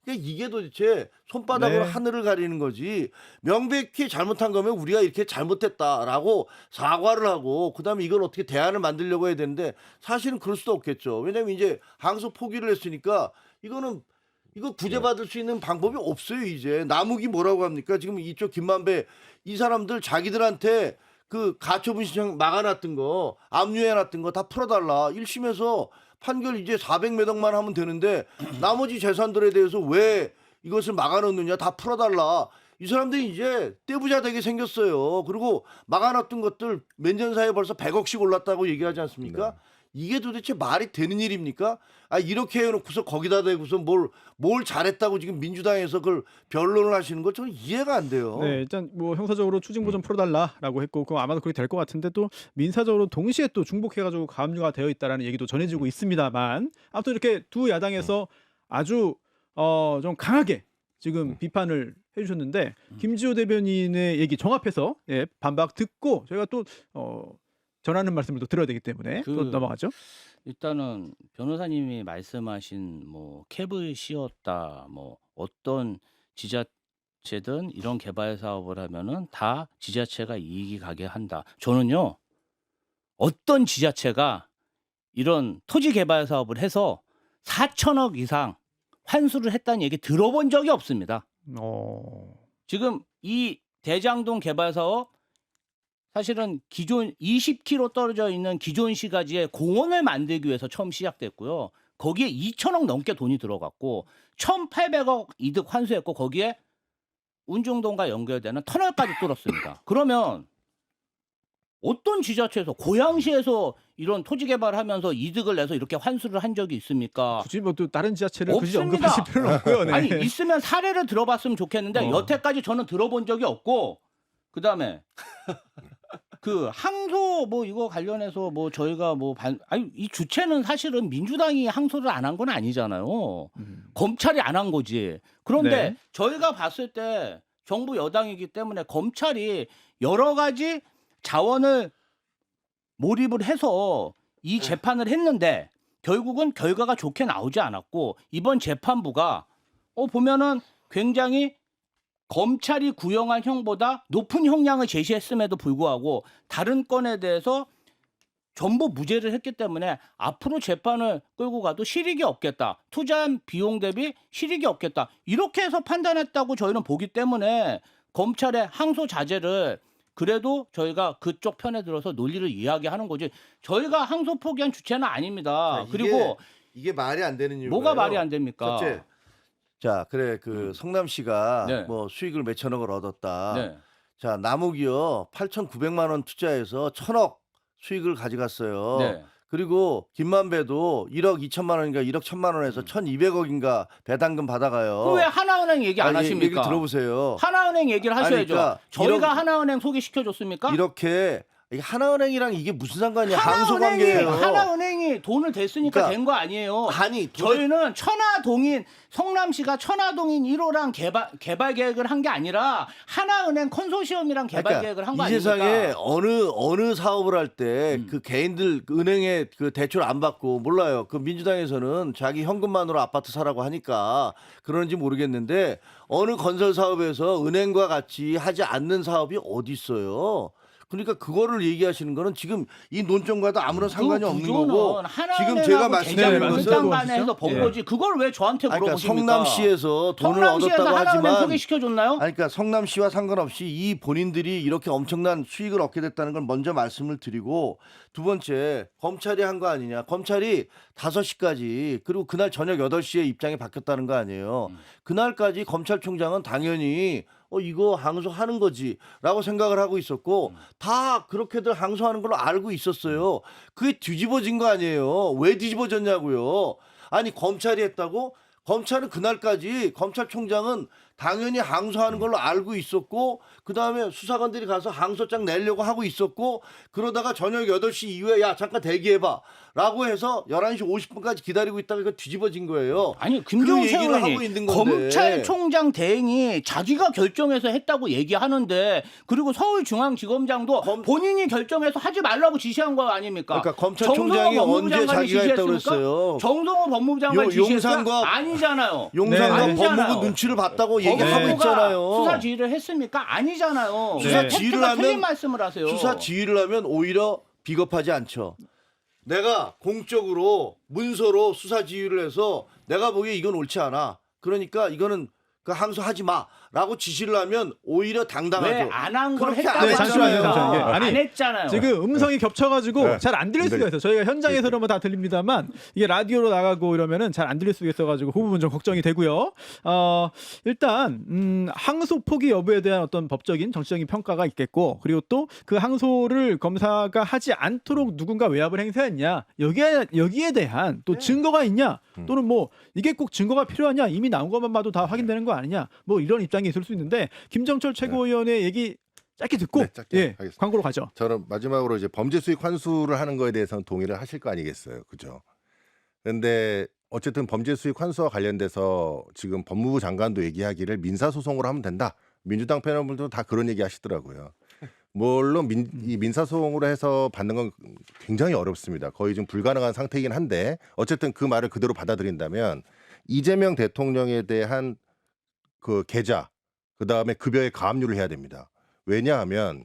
그러니까 이게 도대체 손바닥으로 네. 하늘을 가리는 거지. 명백히 잘못한 거면 우리가 이렇게 잘못했다라고 사과를 하고 그다음에 이걸 어떻게 대안을 만들려고 해야 되는데 사실은 그럴 수도 없겠죠. 왜냐하면 이제 항소 포기를 했으니까 이거 구제받을 수 있는 방법이 없어요. 이제 남욱이 뭐라고 합니까? 지금 이쪽 김만배 이 사람들 자기들한테 그 가처분 신청 막아놨던 거 압류해놨던 거 다 풀어달라. 1심에서 판결 이제 400몇 억만 하면 되는데 나머지 재산들에 대해서 왜 이것을 막아놓느냐 다 풀어달라. 이 사람들이 이제 떼부자 되게 생겼어요. 그리고 막아놨던 것들 몇 년 사이에 벌써 100억씩 올랐다고 얘기하지 않습니까? 네. 이게 도대체 말이 되는 일입니까? 아 이렇게 해놓고서 거기다 대고서 뭘 잘했다고 지금 민주당에서 그걸 변론을 하시는 거 저는 이해가 안 돼요. 네, 일단 뭐 형사적으로 추징보 좀 풀어달라라고 했고, 그럼 아마도 그렇게 될 것 같은데 또 민사적으로 동시에 또 중복해가지고 가압류가 되어 있다라는 얘기도 전해지고 있습니다만, 아무튼 이렇게 두 야당에서 아주 좀 강하게 지금 비판을 해주셨는데 김지호 대변인의 얘기 종합해서 반박 듣고 저희가 또 전하는 말씀을 또 들어야 되기 때문에 또 넘어가죠. 일단은 변호사님이 말씀하신 뭐 캡을 씌웠다, 뭐 어떤 지자체든 이런 개발 사업을 하면은 다 지자체가 이익이 가게 한다. 저는요 어떤 지자체가 이런 토지 개발 사업을 해서 4천억 이상 환수를 했다는 얘기 들어본 적이 없습니다. 지금 이 대장동 개발 사업 사실은 기존 20km 떨어져 있는 기존 시가지에 공원을 만들기 위해서 처음 시작됐고요. 거기에 2천억 넘게 돈이 들어갔고 1,800억 이득 환수했고 거기에 운중동과 연결되는 터널까지 뚫었습니다. 그러면 어떤 지자체에서 고양시에서 이런 토지 개발하면서 이득을 내서 이렇게 환수를 한 적이 있습니까? 굳이 뭐 또 다른 지자체를 굳이 없습니다. 언급하실 필요는 없고요. 네. 아니 있으면 사례를 들어봤으면 좋겠는데 여태까지 저는 들어본 적이 없고 그다음에 그 항소 뭐 이거 관련해서 뭐 저희가 뭐 아니 이 주체는 사실은 민주당이 항소를 안 한 건 아니잖아요. 검찰이 안 한 거지. 그런데 네. 저희가 봤을 때 정부 여당이기 때문에 검찰이 여러 가지 자원을 몰입을 해서 이 재판을 했는데 결국은 결과가 좋게 나오지 않았고 이번 재판부가 보면은 굉장히 검찰이 구형한 형보다 높은 형량을 제시했음에도 불구하고 다른 건에 대해서 전부 무죄를 했기 때문에 앞으로 재판을 끌고 가도 실익이 없겠다. 투자한 비용 대비 실익이 없겠다. 이렇게 해서 판단했다고 저희는 보기 때문에 검찰의 항소 자제를 그래도 저희가 그쪽 편에 들어서 논리를 이야기하는 거지. 저희가 항소 포기한 주체는 아닙니다. 자, 그리고 이게 말이 안 되는 이유가 뭐가 말이 안 됩니까? 첫째, 자 그래 그 성남 씨가 네. 뭐 수익을 몇천억을 얻었다. 네. 자 남욱이요 8,900만 원 투자해서 1,000억 수익을 가져갔어요. 네. 그리고 김만배도 1억 2천만 원인가 1억 1천만 원에서 1,200억인가 배당금 받아가요. 그 왜 하나은행 얘기 안 하십니까? 얘기 들어보세요. 하나은행 얘기를 하셔야죠. 아니, 그러니까 저희가 이런- 하나은행 소개시켜줬습니까? 이렇게 이게 하나은행이랑 이게 무슨 상관이야? 항소 관계예요. 하나은행이 돈을 댔으니까 그러니까 된 거 아니에요. 아니 저희는 천화동인 성남시가 천화동인 1호랑 개발 계획을 한 게 아니라 하나은행 컨소시엄이랑 개발 계획을 한 거 이 아닙니까? 세상에 어느 사업을 할 때 그 개인들 그 은행에 그 대출 안 받고 몰라요. 그 민주당에서는 자기 현금만으로 아파트 사라고 하니까 그런지 모르겠는데 어느 건설 사업에서 은행과 같이 하지 않는 사업이 어디 있어요? 그러니까 그거를 얘기하시는 거는 지금 이 논점과도 아무런 상관이 없는 거고 지금 제가 말씀드린 네, 것은 간에 해서 본 예. 거지. 그걸 왜 저한테 아니, 그러니까 물어보십니까? 성남시에서 돈을 성남시에서 얻었다고 하나은행 하지만 소개시켜줬나요? 아니, 그러니까 성남시와 상관없이 이 본인들이 이렇게 엄청난 수익을 얻게 됐다는 걸 먼저 말씀을 드리고 두 번째 검찰이 한 거 아니냐. 검찰이 5시까지 그리고 그날 저녁 8시에 입장이 바뀌었다는 거 아니에요. 그날까지 검찰총장은 당연히 이거 항소하는 거지라고 생각을 하고 있었고 다 그렇게들 항소하는 걸로 알고 있었어요. 그게 뒤집어진 거 아니에요. 왜 뒤집어졌냐고요. 아니 검찰이 했다고? 검찰은 그날까지 검찰총장은 당연히 항소하는 걸로 알고 있었고 그다음에 수사관들이 가서 항소장 내려고 하고 있었고 그러다가 저녁 8시 이후에 야 잠깐 대기해봐 라고 해서 11시 50분까지 기다리고 있다가 이거 뒤집어진 거예요. 아니 그 김경수 얘기를 하고 의원이 있는 건데. 검찰총장 대행이 자기가 결정해서 했다고 얘기하는데 그리고 서울중앙지검장도 본인이 결정해서 하지 말라고 지시한 거 아닙니까? 그러니까 검찰총장이 정성호 언제 법무부 장관이 자기가 했다고 지시했습니까? 그랬어요. 정성호 법무부 장관 지시했어요? 용산과- 아니잖아요. 용산과 네, 법무부 아니잖아요. 눈치를 봤다고 얘기하고 법무부가 있잖아요. 수사 지휘를 했습니까? 아니잖아요. 수사 팩트가 지휘를 하면- 틀린 말씀을 하세요. 수사 지휘를 하면 오히려 비겁하지 않죠. 내가 공적으로 문서로 수사 지휘를 해서 내가 보기에 이건 옳지 않아. 그러니까 이거는 그 항소하지 마라고 지시를 하면 오히려 당당하죠. 왜 안 한 걸 그렇게 했다고 안 네, 잠시만요. 하십니까? 잠시만요. 아니, 안 했잖아요. 지금 음성이 겹쳐가지고 네. 잘 안 들릴 수가 있어요. 저희가 현장에서 그러면 다 들립니다만 이게 라디오로 나가고 이러면은 잘 안 들릴 수가 있어가지고 그 부분 좀 걱정이 되고요. 일단 항소 포기 여부에 대한 어떤 법적인 정치적인 평가가 있겠고 그리고 또 그 항소를 검사가 하지 않도록 누군가 외압을 행사했냐 여기에 대한 또 증거가 있냐 또는 뭐 이게 꼭 증거가 필요하냐 이미 나온 것만 봐도 다 확인되는 거 아니냐 뭐 이런 입장이 있을 수 있는데 김정철 최고위원의 얘기 짧게 듣고 네, 짧게 예, 하겠습니다. 광고로 가죠. 저는 마지막으로 이제 범죄 수익 환수를 하는 거에 대해서는 동의를 하실 거 아니겠어요, 그죠? 그런데 어쨌든 범죄 수익 환수와 관련돼서 지금 법무부 장관도 얘기하기를 민사 소송으로 하면 된다. 민주당 패널분들도 다 그런 얘기 하시더라고요. 물론 이 민사 소송으로 해서 받는 건 굉장히 어렵습니다. 거의 좀 불가능한 상태이긴 한데 어쨌든 그 말을 그대로 받아들인다면 이재명 대통령에 대한 그 계좌 그다음에 급여의 가압류를 해야 됩니다. 왜냐하면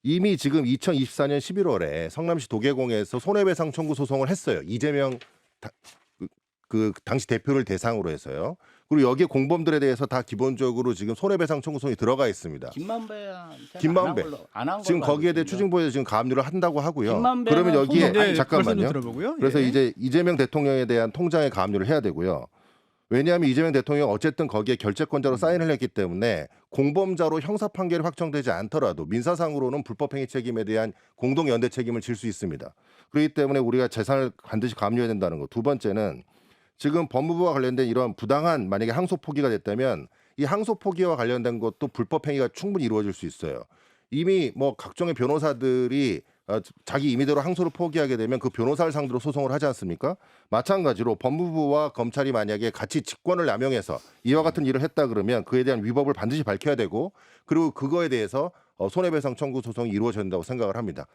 이미 지금 2024년 11월에 성남시 도계공에서 손해배상 청구 소송을 했어요. 이재명 그 당시 대표를 대상으로 해서요. 그리고 여기에 공범들에 대해서 다 기본적으로 지금 손해배상 청구송이 들어가 있습니다. 김만배. 지금 거기에 대해 추징보에서 지금 가압류를 한다고 하고요. 그러면 여기에 네, 말씀 좀 잠깐만요. 들어보고요. 그래서 예. 이제 이재명 대통령에 대한 통장에 가압류를 해야 되고요. 왜냐하면 이재명 대통령 어쨌든 거기에 결재권자로 사인을 했기 때문에 공범자로 형사 판결이 확정되지 않더라도 민사상으로는 불법행위 책임에 대한 공동연대 책임을 질 수 있습니다. 그렇기 때문에 우리가 재산을 반드시 가압류해야 된다는 거. 두 번째는 지금 법무부와 관련된 이런 부당한 만약에 항소 포기가 됐다면 이 항소 포기와 관련된 것도 불법행위가 충분히 이루어질 수 있어요. 이미 뭐 각종의 변호사들이 자기 임의대로 항소를 포기하게 되면 그 변호사를 상대로 소송을 하지 않습니까? 마찬가지로 법무부와 검찰이 만약에 같이 직권을 남용해서 이와 같은 일을 했다 그러면 그에 대한 위법을 반드시 밝혀야 되고 그리고 그거에 대해서 손해배상 청구 소송이 이루어져야 된다고 생각을 합니다.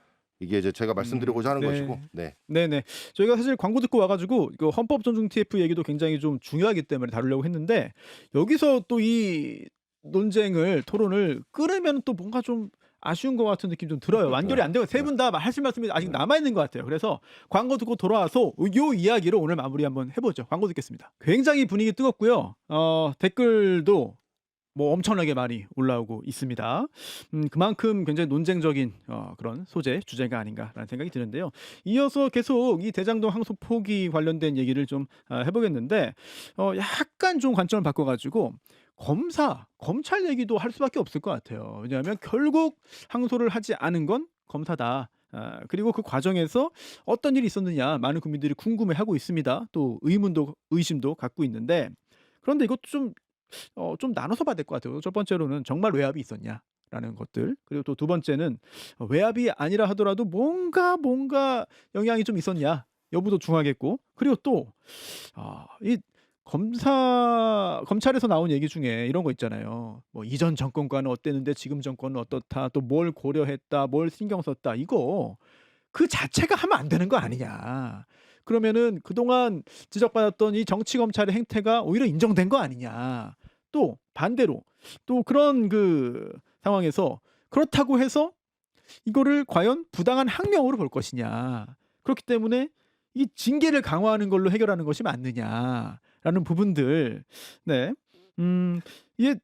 이게 이제 제가 말씀드리고자 하는 네. 것이고, 네. 네네. 저희가 사실 광고 듣고 와가지고 이거 헌법 존중 TF 얘기도 굉장히 좀 중요하기 때문에 다루려고 했는데 여기서 또 이 논쟁을 토론을 끌으면 또 뭔가 좀 아쉬운 것 같은 느낌 좀 들어요. 완결이 안 되고 세 분 다 하실 말씀이 아직 남아 있는 것 같아요. 그래서 광고 듣고 돌아와서 요 이야기를 오늘 마무리 한번 해보죠. 광고 듣겠습니다. 굉장히 분위기 뜨겁고요. 댓글도 뭐 엄청나게 많이 올라오고 있습니다. 그만큼 굉장히 논쟁적인 그런 소재 주제가 아닌가라는 생각이 드는데요. 이어서 계속 이 대장동 항소 포기 관련된 얘기를 좀 해보겠는데 약간 좀 관점을 바꿔가지고 검찰 얘기도 할 수밖에 없을 것 같아요. 왜냐하면 결국 항소를 하지 않은 건 검사다. 그리고 그 과정에서 어떤 일이 있었느냐 많은 국민들이 궁금해하고 있습니다. 또 의심도 갖고 있는데 그런데 이것도 좀 나눠서 봐야 될 것 같아요. 첫 번째로는 정말 외압이 있었냐라는 것들, 그리고 또 두 번째는 외압이 아니라 하더라도 뭔가 영향이 좀 있었냐 여부도 중요하겠고, 그리고 또 이 검찰에서 나온 얘기 중에 이런 거 있잖아요. 뭐 이전 정권과는 어땠는데 지금 정권은 어떻다, 또 뭘 고려했다, 뭘 신경 썼다, 이거 그 자체가 하면 안 되는 거 아니냐. 그러면은 그동안 지적받았던 이 정치 검찰의 행태가 오히려 인정된 거 아니냐. 또 반대로 또 그런 그 상황에서 그렇다고 해서 이거를 과연 부당한 항명으로 볼 것이냐. 그렇기 때문에 이 징계를 강화하는 걸로 해결하는 것이 맞느냐라는 부분들. 네. 이게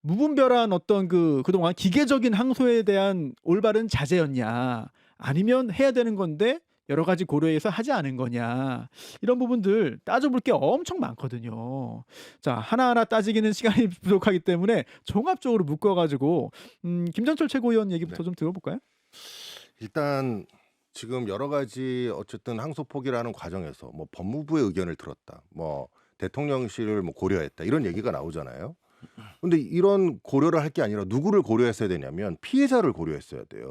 무분별한 어떤 그동안 기계적인 항소에 대한 올바른 자제였냐, 아니면 해야 되는 건데 여러 가지 고려해서 하지 않은 거냐, 이런 부분들 따져볼 게 엄청 많거든요. 자, 하나하나 따지기는 시간이 부족하기 때문에 종합적으로 묶어가지고 김정철 최고위원 얘기부터 좀 들어볼까요? 일단 지금 여러 가지 어쨌든 항소 포기라는 과정에서 뭐 법무부의 의견을 들었다, 뭐 대통령실을 뭐 고려했다, 이런 얘기가 나오잖아요. 근데 이런 고려를 할 게 아니라 누구를 고려했어야 되냐면 피해자를 고려했어야 돼요.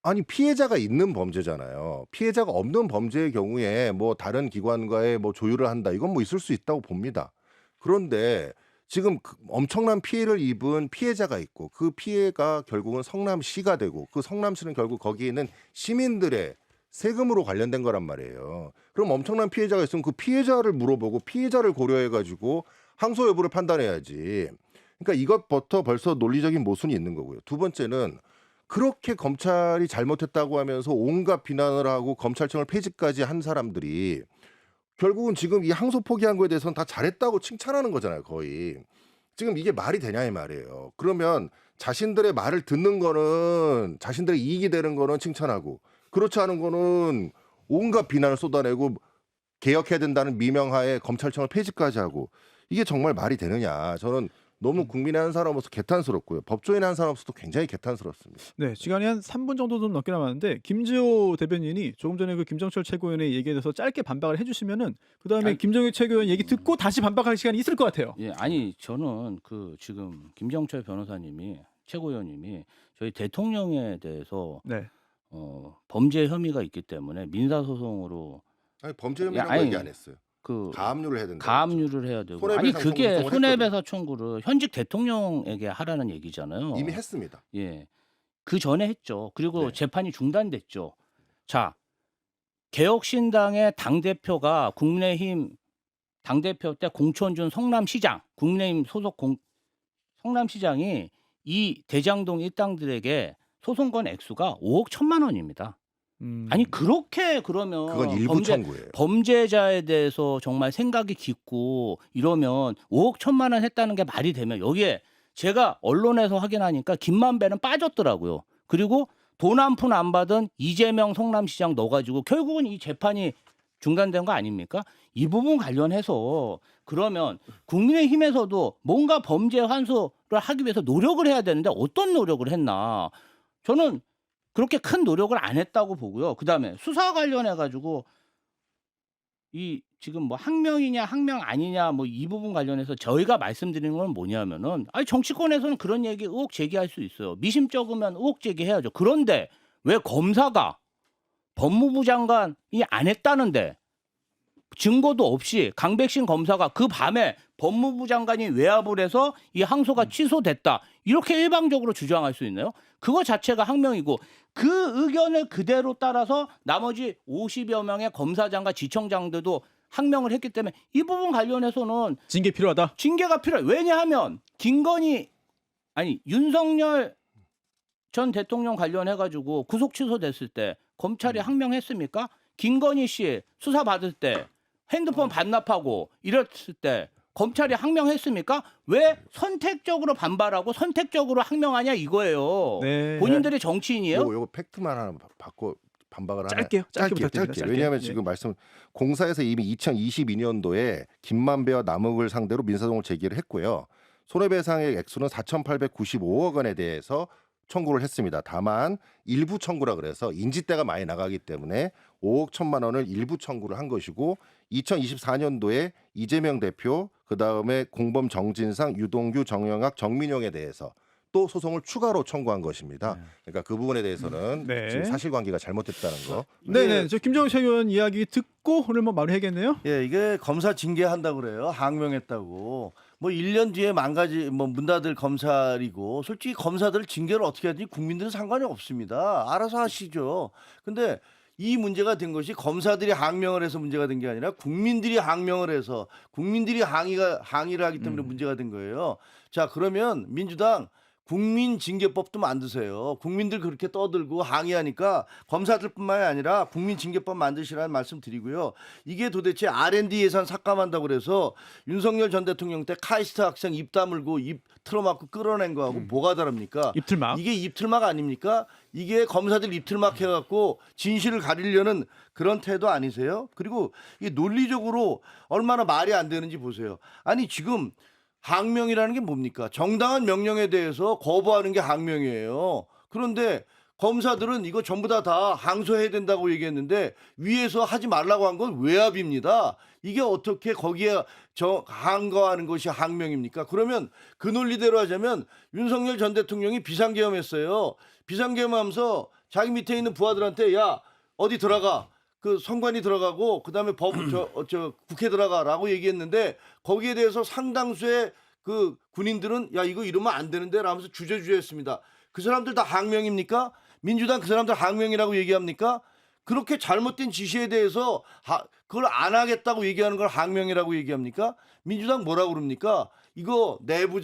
아니, 피해자가 있는 범죄잖아요. 피해자가 없는 범죄의 경우에 뭐 다른 기관과의 뭐 조율을 한다, 이건 뭐 있을 수 있다고 봅니다. 그런데 지금 엄청난 피해를 입은 피해자가 있고, 그 피해가 결국은 성남시가 되고, 그 성남시는 결국 거기에 있는 시민들의 세금으로 관련된 거란 말이에요. 그럼 엄청난 피해자가 있으면 그 피해자를 물어보고 피해자를 고려해가지고 항소 여부를 판단해야지. 그러니까 이것부터 벌써 논리적인 모순이 있는 거고요. 두 번째는 그렇게 검찰이 잘못했다고 하면서 온갖 비난을 하고 검찰청을 폐지까지 한 사람들이 결국은 지금 이 항소 포기한 거에 대해서는 다 잘했다고 칭찬하는 거잖아요, 거의. 지금 이게 말이 되냐 이 말이에요. 그러면 자신들의 말을 듣는 거는, 자신들의 이익이 되는 거는 칭찬하고, 그렇지 않은 거는 온갖 비난을 쏟아내고 개혁해야 된다는 미명하에 검찰청을 폐지까지 하고, 이게 정말 말이 되느냐. 저는 너무 국민의 한 사람으로서 개탄스럽고요. 법조인의 한 사람으로서도 굉장히 개탄스럽습니다. 네, 시간이 한 3분 정도 좀 넘게 남았는데 김지호 대변인이 조금 전에 그 김정철 최고위원의 얘기에 대해서 짧게 반박을 해주시면은 그 다음에 김정일 최고위원 얘기 듣고 다시 반박할 시간이 있을 것 같아요. 예, 아니 저는 지금 김정철 변호사님이 최고위원님이 저희 대통령에 대해서 네. 범죄 혐의가 있기 때문에 민사소송으로 아니, 범죄 혐의라고 아니, 얘기 안 했어요. 가압류를 해야 된다. 가압류를 해야 되고, 아니 손해배상 그게 청구를 손해배상 청구를 현직 대통령에게 하라는 얘기잖아요. 이미 했습니다. 예, 그 전에 했죠. 그리고 네. 재판이 중단됐죠. 자, 개혁신당의 당 대표가 국민의힘 당 대표 때 공천 준 성남시장, 국민의힘 소속 성남시장이 이 대장동 일당들에게 소송건 액수가 5억 1천만 원입니다. 아니 그렇게 그러면 그건 일부 청구예요. 범죄자에 대해서 정말 생각이 깊고 이러면 5억 1천만 원 했다는 게 말이 되면, 여기에 제가 언론에서 확인하니까 김만배는 빠졌더라고요. 그리고 돈 한 푼 안 받은 이재명 성남시장 넣어가지고 결국은 이 재판이 중단된 거 아닙니까? 이 부분 관련해서 그러면 국민의힘에서도 뭔가 범죄 환수를 하기 위해서 노력을 해야 되는데 어떤 노력을 했나? 저는 그렇게 큰 노력을 안 했다고 보고요. 그다음에 수사 관련해 가지고 이 지금 뭐 항명이냐 항명 아니냐 뭐 이 부분 관련해서 저희가 말씀드리는 건 뭐냐면은, 아니 정치권에서는 그런 얘기 의혹 제기할 수 있어요. 미심 적으면 의혹 제기해야죠. 그런데 왜 검사가 법무부 장관이 안 했다는데 증거도 없이 강백신 검사가 그 밤에 법무부 장관이 외압을 해서 이 항소가 취소됐다, 이렇게 일방적으로 주장할 수 있나요? 그거 자체가 항명이고, 그 의견을 그대로 따라서 나머지 50여 명의 검사장과 지청장들도 항명을 했기 때문에 이 부분 관련해서는 징계 필요하다. 징계가 필요해요. 왜냐하면 윤석열 전 대통령 관련해 가지고 구속 취소됐을 때 검찰이 항명했습니까? 김건희 씨 수사 받을 때 핸드폰 반납하고 이랬을 때 검찰이 항명했습니까? 왜 선택적으로 반발하고 선택적으로 항명하냐 이거예요. 네. 본인들이 정치인이에요? 요거 팩트만 하나 바꿔 반박을 하나. 짧게요. 짧게 부탁드립니다. 짧게. 왜냐하면 예. 지금 말씀 공사에서 이미 2022년도에 김만배와 남욱을 상대로 민사소송을 제기를 했고요. 손해배상의 액수는 4,895억 원에 대해서 청구를 했습니다. 다만 일부 청구라 그래서 인지대가 많이 나가기 때문에 5억 1천만 원을 일부 청구를 한 것이고 2024년도에 이재명 대표 그다음에 공범 정진상, 유동규, 정영학, 정민용에 대해서 또 소송을 추가로 청구한 것입니다. 그러니까 그 부분에 대해서는 네. 지금 사실관계가 잘못됐다는 거. 네네. 저 김정욱 최고위원 이야기 듣고 오늘 뭐 마무리해야겠네요. 예, 이게 검사 징계한다고 그래요. 항명했다고. 뭐 1년 뒤에 망가지 뭐 문 닫을 검찰이고 솔직히 검사들 징계를 어떻게 하든지 국민들은 상관이 없습니다. 알아서 하시죠. 근데 이 문제가 된 것이 검사들이 항명을 해서 문제가 된 게 아니라 국민들이 항명을 해서 국민들이 항의를 하기 때문에 문제가 된 거예요. 자, 그러면 민주당 국민징계법도 만드세요. 국민들 그렇게 떠들고 항의하니까 검사들뿐만이 아니라 국민징계법 만드시라는 말씀 드리고요. 이게 도대체 R&D 예산 삭감한다고 그래서 윤석열 전 대통령 때 카이스트 학생 입 다물고 입 틀어막고 끌어낸 거하고 뭐가 다릅니까? 입틀막. 이게 입틀막 아닙니까? 이게 검사들 입틀막 해갖고 진실을 가리려는 그런 태도 아니세요? 그리고 이 논리적으로 얼마나 말이 안 되는지 보세요. 아니 지금 항명이라는 게 뭡니까? 정당한 명령에 대해서 거부하는 게 항명이에요. 그런데 검사들은 이거 전부 다 항소해야 된다고 얘기했는데 위에서 하지 말라고 한 건 외압입니다. 이게 어떻게 거기에 항거하는 것이 항명입니까? 그러면 그 논리대로 하자면 윤석열 전 대통령이 비상계엄했어요. 비상계엄하면서 자기 밑에 있는 부하들한테 야 어디 들어가. 그 선관위 들어가고 그다음에 국회 들어가라고 얘기했는데 거기에 대해서 상당수의 그 군인들은 야 이거 이러면 안 되는데 라면서 주저주저했습니다. 그 사람들 다 항명입니까? 민주당 그 사람들 항명이라고 얘기합니까? 그렇게 잘못된 지시에 대해서 그걸 안 하겠다고 얘기하는 걸 항명이라고 얘기합니까? 민주당 뭐라고 그럽니까? 이거 내부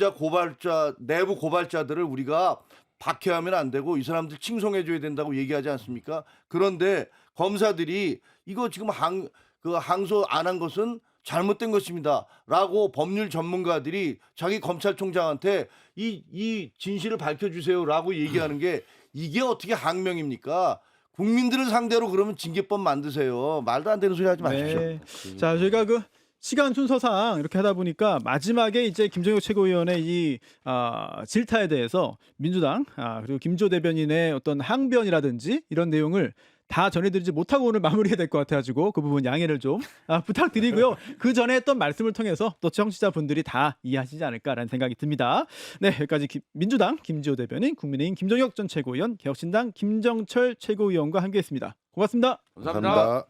고발자들을 우리가 박해하면 안 되고 이 사람들 칭송해줘야 된다고 얘기하지 않습니까? 그런데 검사들이 이거 지금 항소 안 한 것은 잘못된 것입니다. 라고 법률 전문가들이 자기 검찰총장한테 이 진실을 밝혀주세요. 라고 얘기하는 게 이게 어떻게 항명입니까? 국민들을 상대로 그러면 징계법 만드세요. 말도 안 되는 소리 하지 마십시오. 네. 자, 저희가 그 시간 순서상 이렇게 하다 보니까 마지막에 이제 김정욱 최고위원의 이 질타에 대해서 민주당 그리고 김조 대변인의 어떤 항변이라든지 이런 내용을 다 전해드리지 못하고 오늘 마무리해야 될 것 같아가지고 그 부분 양해를 좀 부탁드리고요. 그 전에 했던 말씀을 통해서 또 청취자분들이 다 이해하시지 않을까라는 생각이 듭니다. 네, 여기까지 민주당 김지호 대변인, 국민의힘 김종혁 전 최고위원, 개혁신당 김정철 최고위원과 함께했습니다. 고맙습니다. 감사합니다.